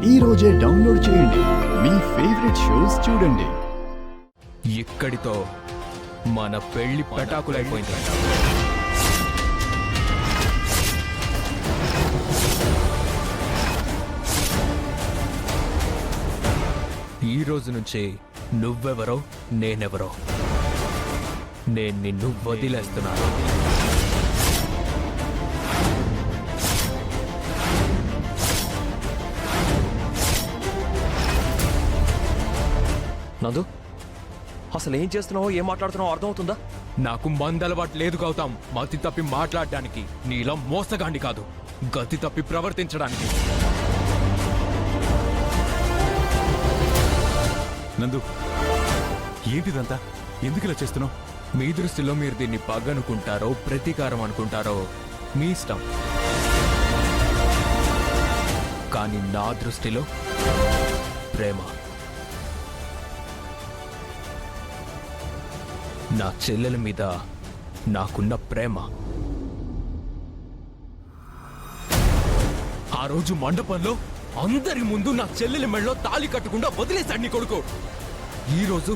ఈ రోజే డౌన్లోడ్ చేయండి. మీ ఫేవరెట్ షోస్ చూడండి. ఇక్కడితో మన పెళ్లి పెటాకులైపోయింది. ఈ రోజు నుంచి నువ్వెవరో నేనెవరో నేను నిన్ను వదిలేస్తున్నాను. నందు, అసలు ఏం చేస్తున్నావో ఏం మాట్లాడుతున్నావో అర్థమవుతుందా? నాకు మందలవాటు లేదు గౌతమ్ మతి తప్పి మాట్లాడడానికి. నీలో మోసగాండి కాదు, గతి తప్పి ప్రవర్తించడానికి. నందు, ఏంటిదంతా? ఎందుకు ఇలా చేస్తున్నావు? మీ దృష్టిలో మీరు దీన్ని పగనుకుంటారో ప్రతీకారం అనుకుంటారో మీ ఇష్టం. కానీ నా దృష్టిలో ప్రేమ. నా చెల్లెల మీద నాకున్న ప్రేమ. ఆ రోజు మండపంలో అందరి ముందు నా చెల్లెలి మెడలో తాళి కట్టకుండా వదిలేశాడు నీ కొడుకు. ఈరోజు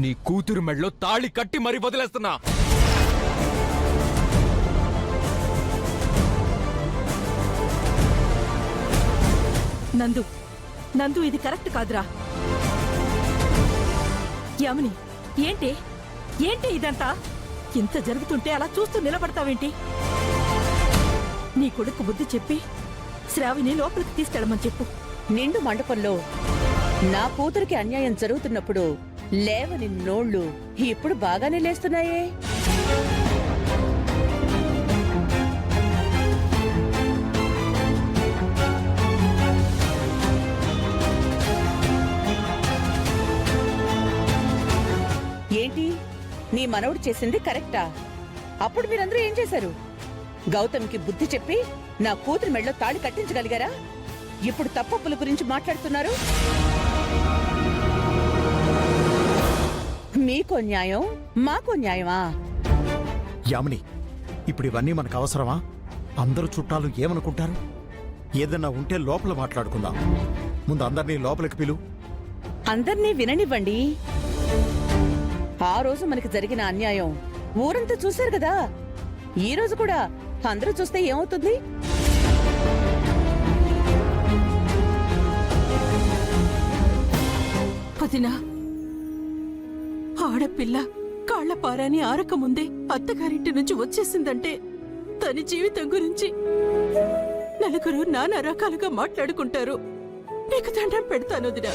నీ కూతురు మెడలో తాళి కట్టి మరీ వదిలేస్తున్నా. నందు, నందు, ఇది కరెక్ట్ కాదురా. యామిని, ఏంటి ఏంటి ఇదంతా? ఇంత జరుగుతుంటే అలా చూస్తూ నిలబడతావేంటి? నీ కొడుకు బుద్ధి చెప్పి శ్రావిని లోపలికి తీసుకెళ్ళమని చెప్పు. నిండు మండపంలో నా కూతురికి అన్యాయం జరుగుతున్నప్పుడు లేవని నోళ్లు ఇప్పుడు బాగానే లేస్తున్నాయే. ఏంటి, నీ మనవడు చేసింది కరెక్టా? అప్పుడు మీరందరూ ఏం చేశారు? గౌతమ్కి బుద్ధి చెప్పి నా కూతురి మెడలో తాళి కట్టించగలిగారా? ఇప్పుడు తప్పప్పుల గురించి మాట్లాడుతున్నారు. మీకో న్యాయం, మాకో న్యాయమా? యామిని, ఇప్పుడు ఇవన్నీ మనకు అవసరమా? అందరూ చుట్టాలు ఏమనుకుంటారు? ఏదన్నా ఉంటే లోపల మాట్లాడుకుందాం. ముందు అందరినీ లోపలికి పిలు. అందర్నీ విననివ్వండి. ఆ రోజు మనకి జరిగిన అన్యాయం ఊరంతా చూశారు కదా. ఈ రోజు కూడా అందరూ చూస్తే ఏమవుతుంది? వదినా, ఆడపిల్ల కాళ్ల పారాని ఆరకముందే అత్తగారింటి నుంచి వచ్చేసిందంటే తన జీవితం గురించి నలుగురు నానా రకాలుగా మాట్లాడుకుంటారు. నీకు దండం పెడతాను వదినా.